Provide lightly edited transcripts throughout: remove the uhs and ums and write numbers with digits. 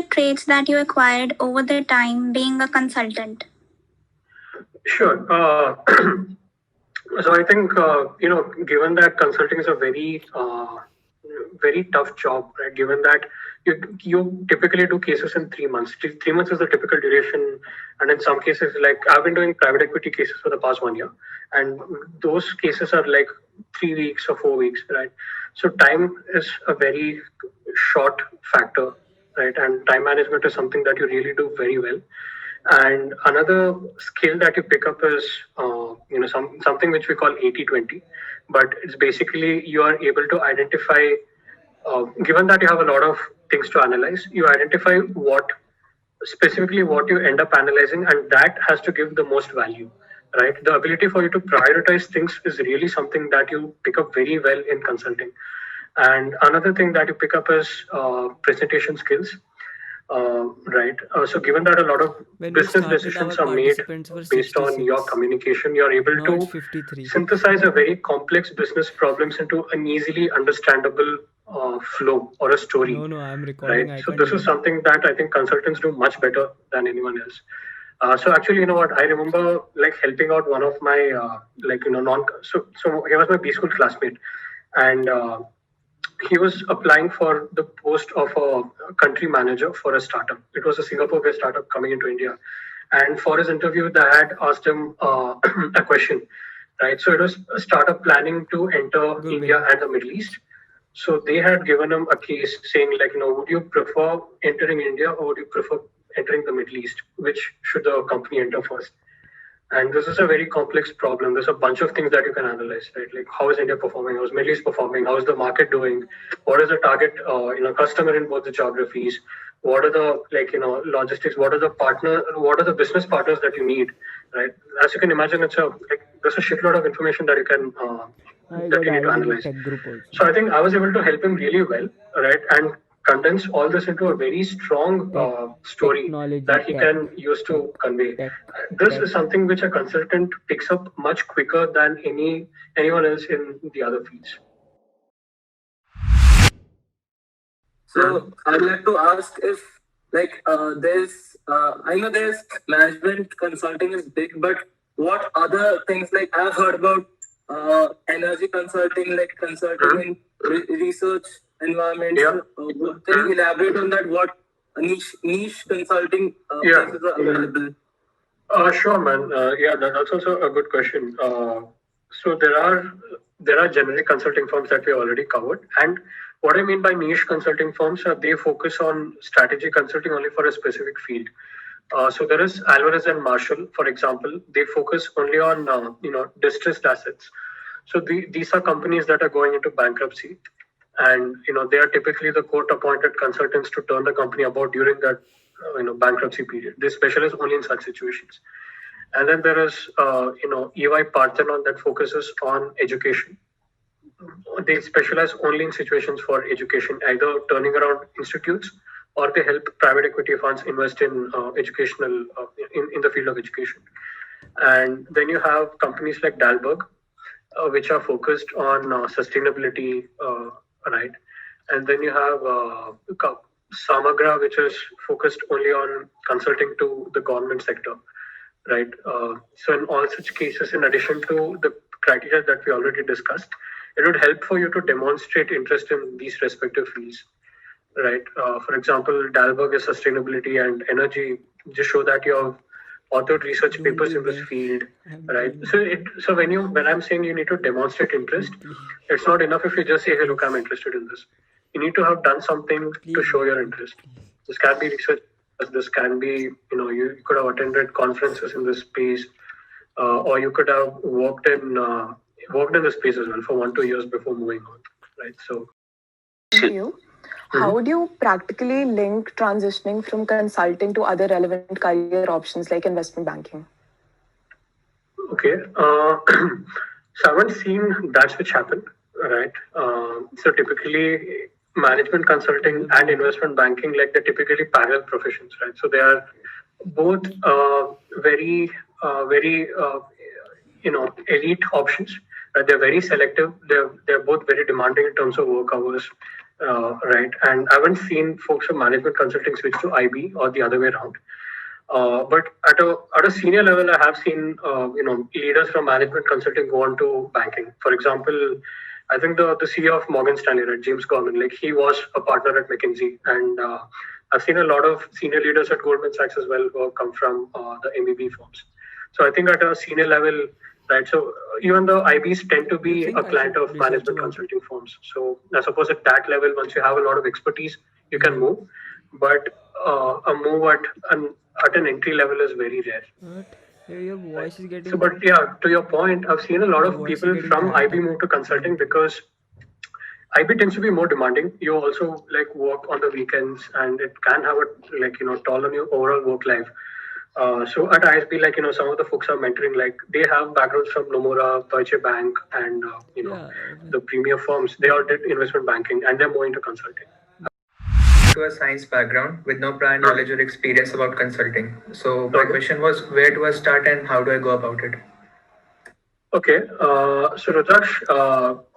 the traits that you acquired over the time being a consultant? Sure. So I think given that consulting is a very tough job, right? Given that you typically do cases in 3 months. 3 months is the typical duration, and in some cases, like I've been doing private equity cases for the past 1 year, and those cases are like 3 weeks or 4 weeks, right? So time is a very short factor, right? And time management is something that you really do very well. And another skill that you pick up is, something which we call 80/20, but it's basically you are able to identify, given that you have a lot of things to analyze, you identify specifically what you end up analyzing, and that has to give the most value, right? The ability for you to prioritize things is really something that you pick up very well in consulting. And another thing that you pick up is presentation skills. Right. So, given that a lot of When we business started, decisions our are made participants were based on your 66. communication, you're able Now it's to 53. synthesize a very complex business problems into an easily understandable flow or a story. No, I'm recording. Right. I So, can't this hear. is something that I think consultants do much better than anyone else. So actually, you know what? I remember like helping out one of my non. So he was my B school classmate, and he was applying for the post of a country manager for a startup. It was a Singapore-based startup coming into India, and for his interview, they had asked him a question, right? So it was a startup planning to enter Good India way. and the Middle East. So they had given him a case saying like, would you prefer entering India or would you prefer entering the Middle East? Which should the company enter first? And this is a very complex problem. There's a bunch of things that you can analyze, right? Like how is India performing? How is Middle East performing? How is the market doing? What is the target, customer in both the geographies? What are the logistics? What are the partner? What are the business partners that you need, right? As you can imagine, there's a shitload of information that you can I that got you need to added in the analyze. tech group also. So I think I was able to help him really well, right? And condense all this into a very strong story Technology, that he can use to convey. This is something which a consultant picks up much quicker than anyone else in the other fields. So I'd like to ask if there's I know there's management consulting is big, but what other things like I've heard about energy consulting, like consulting in research environments. Yeah. Can you elaborate on that? What niche consulting places are available? Sure, man. Yeah, that's also a good question. So there are generic consulting firms that we already covered, and what I mean by niche consulting firms are they focus on strategy consulting only for a specific field. So there is Alvarez and Marshall, for example. They focus only on distressed assets. So these are companies that are going into bankruptcy, and they are typically the court-appointed consultants to turn the company about during that bankruptcy period. They specialize only in such situations. And then there is EY Parthenon that focuses on education. They specialize only in situations for education, either turning around institutes or they help private equity funds invest in educational in the field of education. And then you have companies like Dalberg, which are focused on sustainability, right? And then you have Samagra, which is focused only on consulting to the government sector, right? So in all such cases, in addition to the criteria that we already discussed, it would help for you to demonstrate interest in these respective fields, right? For example, Dalberg is sustainability and energy. Just show that you have authored research papers in this field, right? So when I'm saying you need to demonstrate interest, it's not enough if you just say, hey, look, I'm interested in this. You need to have done something to show your interest. This can be research. This can be, you could have attended conferences in this space, or you could have worked in the space as well for 1-2 years before moving on, right? So, you. How would you practically link transitioning from consulting to other relevant career options like investment banking? Okay. So I haven't seen that switch happen, right? So typically, management consulting and investment banking, like they're typically parallel professions, right? So they are both very elite options. They're very selective. They're both very demanding in terms of work hours, right? And I haven't seen folks from management consulting switch to IB or the other way around. But at a senior level, I have seen leaders from management consulting go on to banking. For example, I think the CEO of Morgan Stanley, right, James Gorman, like he was a partner at McKinsey, and I've seen a lot of senior leaders at Goldman Sachs as well who have come from the MBB firms. So I think at a senior level, right? So even the IBs tend to be think a I client should of research management about it. consulting firms. So I suppose at that level, once you have a lot of expertise, you can move. But a move at an entry level is very rare. But here your voice is getting So, but yeah, to your point, I've seen a lot Your of voice is people getting from cracked IB up. move to consulting because IB tends to be more demanding. You also like work on the weekends, and it can have a toll on your overall work life. So at ISB, some of the folks are mentoring, like they have backgrounds from Nomura, Deutsche Bank, and Yeah, the premier firms. They all did investment banking, and they're more into consulting. To a science background with no prior knowledge or experience about consulting. So my Okay. question was, where do I start and how do I go about it? Okay, so Rudraksh,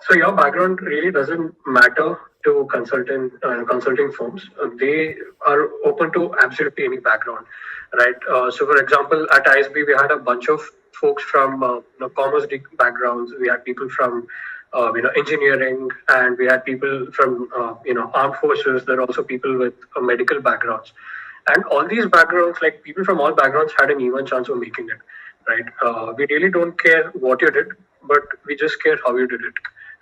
so your background really doesn't matter to consulting firms. They are open to absolutely any background, right? So, for example, at ISB, we had a bunch of folks from commerce backgrounds. We had people from engineering, and we had people from armed forces. There are also people with medical backgrounds, and all these backgrounds, like people from all backgrounds, had an even chance of making it, right? We really don't care what you did, but we just care how you did it.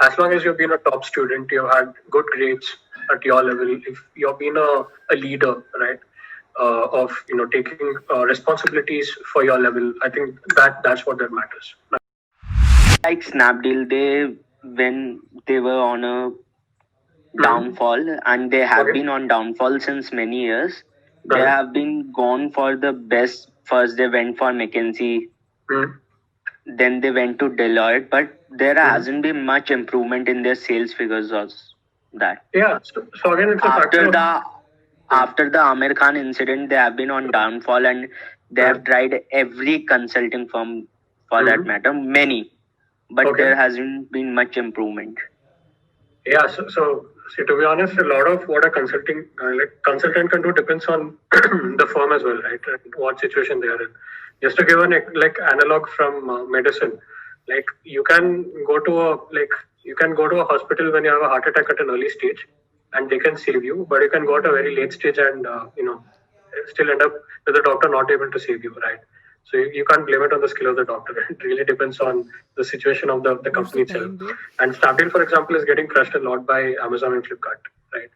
As long as you've been a top student, you've had good grades at your level, if you've been a leader, right? Of taking responsibilities for your level, I think that's what that matters. Like Snapdeal, when they were on a downfall, and they have Okay. been on downfall since many years. They Right. have been gone for the best. First, they went for McKinsey, Mm. then they went to Deloitte, but there hasn't been much improvement in their sales figures of that. Yeah. So again, it's a factor. After the Amir Khan incident, they have been on downfall, and they have tried every consulting firm for that matter, many, but Okay. there hasn't been much improvement. Yeah, so to be honest, a lot of what a consultant can do depends on the firm as well, right? And what situation they are in. Just to give an analog from medicine, like you can go to a hospital when you have a heart attack at an early stage, and they can save you. But you can go at a very late stage and still end up with the doctor not able to save you, right? So you can't blame it on the skill of the doctor. It really depends on the situation of the What's company the itself. time, babe? And Snapdeal, for example, is getting crushed a lot by Amazon and Flipkart, right?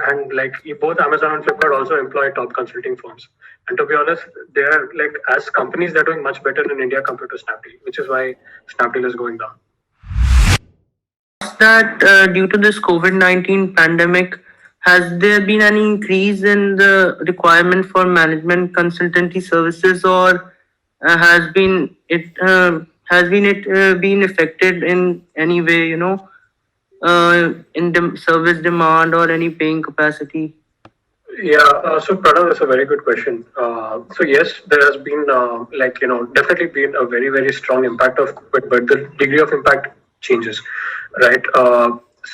And both Amazon and Flipkart also employ top consulting firms. And to be honest, they're as companies, they're doing much better in India compared to Snapdeal, which is why Snapdeal is going down. That due to this COVID-19 pandemic, has there been any increase in the requirement for management consultancy services, or has been it been affected in any way? In the service demand or any paying capacity? Yeah, so Pranav, that's a very good question. So yes, there has been definitely been a very, very strong impact of COVID, but the degree of impact changes, right?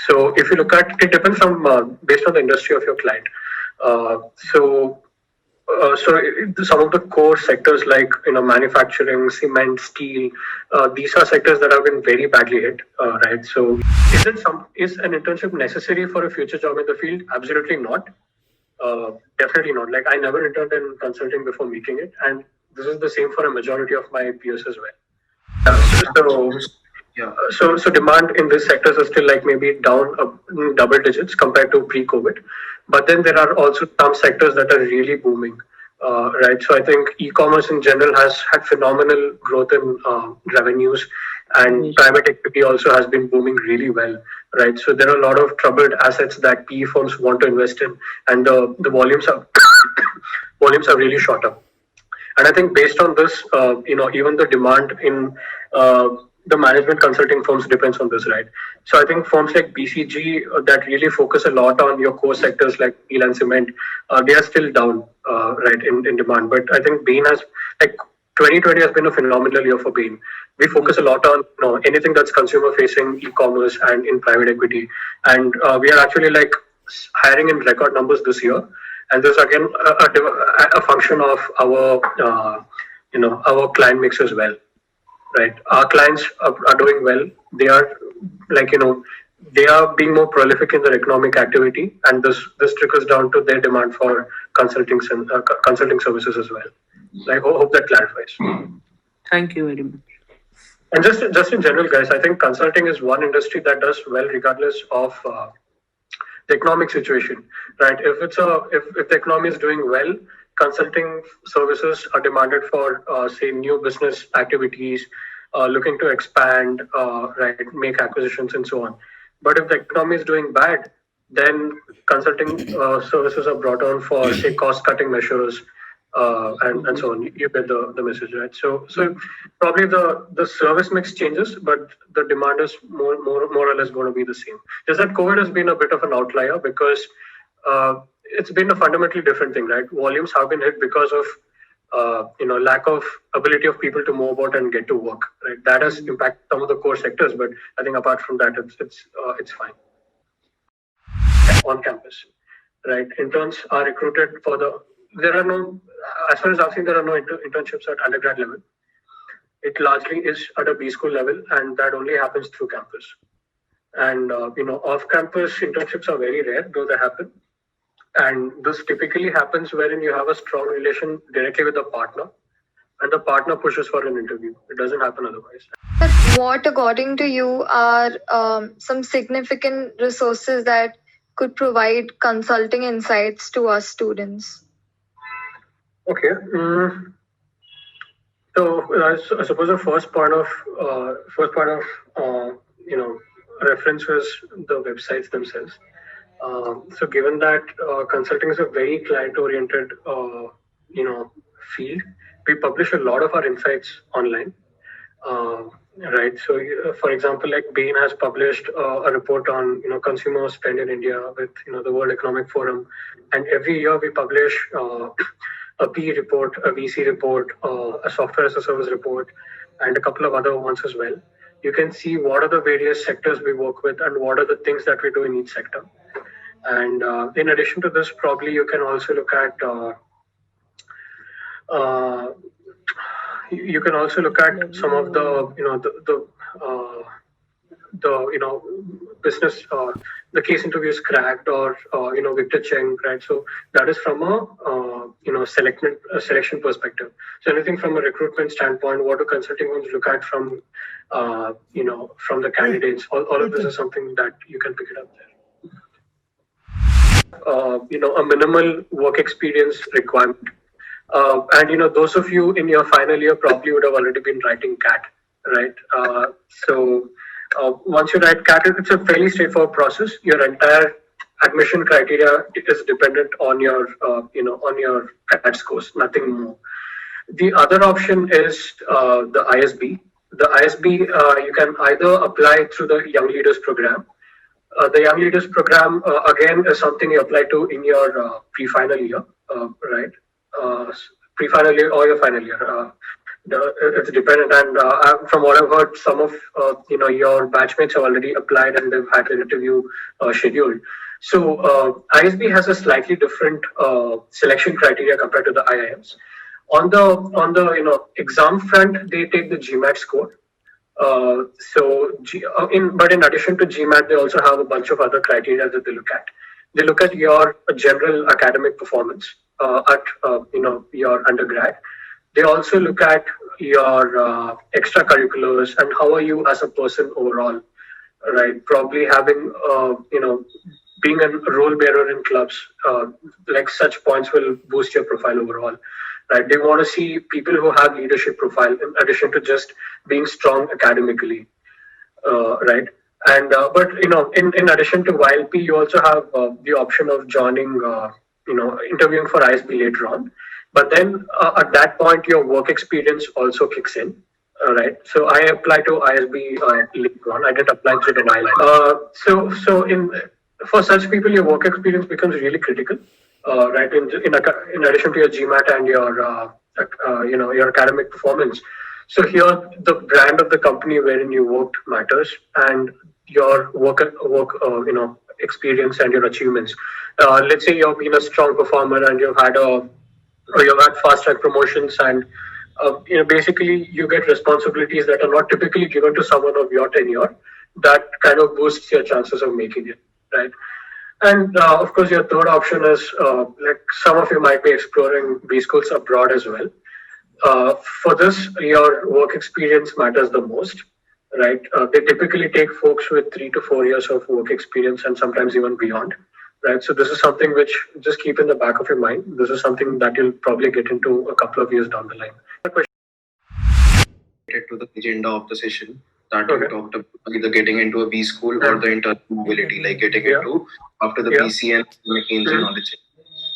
So if you look at it, depends on based on the industry of your client. Some of the core sectors like manufacturing, cement, steel, these are sectors that have been very badly hit, right? So is an internship necessary for a future job in the field? Absolutely not. Definitely not. Like I never interned in consulting before making it, and this is the same for a majority of my peers as well. So demand in these sectors is still maybe down double digits compared to pre-COVID, but then there are also some sectors that are really booming, right? So I think e-commerce in general has had phenomenal growth in revenues, and private equity also has been booming really well, right? So there are a lot of troubled assets that PE firms want to invest in, and the volumes are volumes have really shot up. And I think based on this, even the demand in the management consulting firms depends on this, right? So I think firms like BCG that really focus a lot on your core sectors like steel and cement, they are still down, right, in demand. But I think Bain has 2020 has been a phenomenal year for Bain. We focus a lot on anything that's consumer facing, e-commerce, and in private equity. And we are actually like hiring in record numbers this year. And this again a function of our our client mix as well, right? Our clients are doing well. They are like they are being more prolific in their economic activity, and this trickles down to their demand for consulting services as well. I hope that clarifies. Thank you very much. And just in general, guys, I think consulting is one industry that does well regardless of the economic situation, right? If the economy is doing well, consulting services are demanded for say new business activities, looking to expand, right, make acquisitions and so on. But if the economy is doing bad, then consulting services are brought on for say cost cutting measures. And so on. You get the message, right? So probably the service mix changes, but the demand is more or less going to be the same. Just that COVID has been a bit of an outlier because it's been a fundamentally different thing, right? Volumes have been hit because of lack of ability of people to move about and get to work, right? That has impacted some of the core sectors, but I think apart from that, it's fine. On campus, right? Interns are recruited for there are no, as far as I've seen, there are no internships at undergrad level. It largely is at a B school level, and that only happens through campus. And off-campus internships are very rare, though they happen. And this typically happens wherein you have a strong relation directly with the partner, and the partner pushes for an interview. It doesn't happen otherwise. What, according to you, are some significant resources that could provide consulting insights to us students? Okay. So I suppose the first part of reference was the websites themselves. So given that consulting is a very client-oriented field, we publish a lot of our insights online. Right. So, for example, like Bain has published a report on consumer spend in India with the World Economic Forum, and every year we publish a PE report, a VC report, a software as a service report, and a couple of other ones as well. You can see what are the various sectors we work with and what are the things that we do in each sector. And in addition to this, probably you can also look at some of the business, the case interviews cracked or Victor Cheng, right? So that is from a selection perspective. So anything from a recruitment standpoint, what do consulting firms look at from the candidates? All of this is something that you can pick it up there. A minimal work experience requirement. And those of you in your final year probably would have already been writing CAT, right? So once you write CAT, it's a fairly straightforward process. Your entire admission criteria is dependent on your CAT scores, nothing more. The other option is the ISB. The ISB you can either apply through the Young Leaders Program. The Young Leaders Program again is something you apply to in your pre-final year, right? Pre-final year or your final year. It's dependent, and from what I've heard, some of your batchmates have already applied and they've had an interview scheduled. So ISB has a slightly different selection criteria compared to the IIMs. On the exam front, they take the GMAT score. But in addition to GMAT, they also have a bunch of other criteria that they look at. They look at your general academic performance at your undergrad. They also look at your extracurriculars and how are you as a person overall, right? Probably having being a role bearer in clubs, like such points will boost your profile overall, right? They want to see people who have leadership profile in addition to just being strong academically, right? And but in addition to YLP, you also have the option of joining, interviewing for ISB later on. But then at that point, your work experience also kicks in, right? So I applied to ISB later on. I didn't apply to the YLP. So for such people, your work experience becomes really critical, right? In addition to your GMAT and your your academic performance. So here, the brand of the company wherein you worked matters, and your work experience and your achievements. Let's say you've been a strong performer and you've had fast track promotions, and basically you get responsibilities that are not typically given to someone of your tenure. That kind of boosts your chances of making it, right? And of course, your third option is like some of you might be exploring B schools abroad as well. For this, your work experience matters the most, right? They typically take folks with 3 to 4 years of work experience and sometimes even beyond, right? So this is something which just keep in the back of your mind. This is something that you'll probably get into a couple of years down the line. To the agenda of the session that Okay. we talked about, either getting into a B school or the internal mobility, like getting into after the Yeah. BCN McKinsey Mhm. knowledge.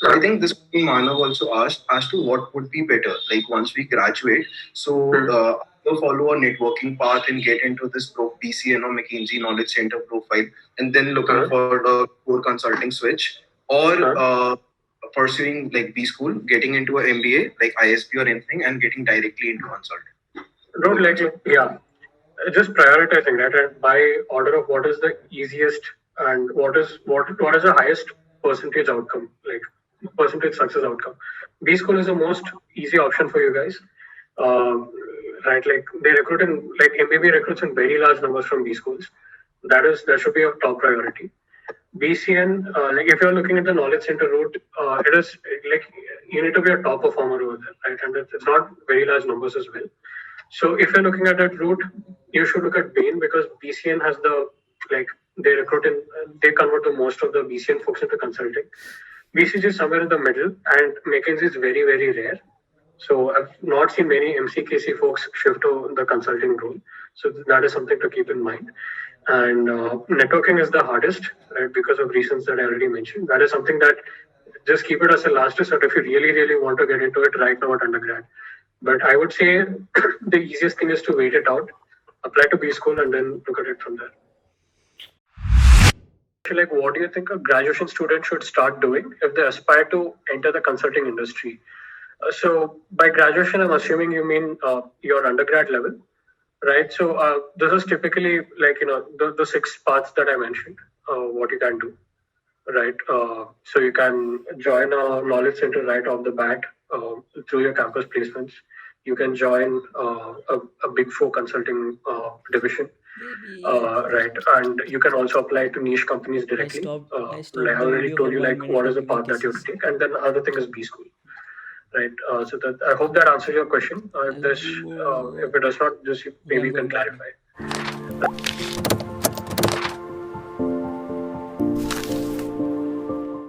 So I think this Manav also asked as to what would be better, like once we graduate. So either follow a networking path and get into this BCN or McKinsey Knowledge Center profile, and then looking for a core consulting switch, or pursuing like B school, getting into an MBA like ISB or anything, and getting directly into consulting. Don't like it. Yeah. Just prioritizing that, and by order of what is the easiest and what is the highest percentage outcome, like percentage success outcome. B school is the most easy option for you guys, right? Like they recruit in, like MBB recruits in very large numbers from B schools. That should be a top priority. BCN, like if you're looking at the knowledge center route, it is like you need to be a top performer over there, right? And it's not very large numbers as well. So if you're looking at that route, you should look at Bain, because BCN has they convert the most of the BCN folks into consulting. BCG is somewhere in the middle, and McKinsey is very, very rare. So I've not seen many MCKC folks shift to the consulting role. So that is something to keep in mind. And networking is the hardest, right? Because of reasons that I already mentioned. That is something that just keep it as a last resort if you really, really want to get into it right now at undergrad. But I would say the easiest thing is to wait it out, apply to B school, and then look at it from there. Like, what do you think a graduation student should start doing if they aspire to enter the consulting industry? So by graduation, I'm assuming you mean your undergrad level, right? So this is typically like, the 6 paths that I mentioned, what you can do, right? So you can join a knowledge center right off the bat through your campus placements. You can join a Big Four consulting division, right? And you can also apply to niche companies directly. I stopped I already the told you video like for 1 what is the minute path that you have cases. to take, and then the other thing is B school, right? So that I hope that answers your question. If it does not, just maybe you can clarify.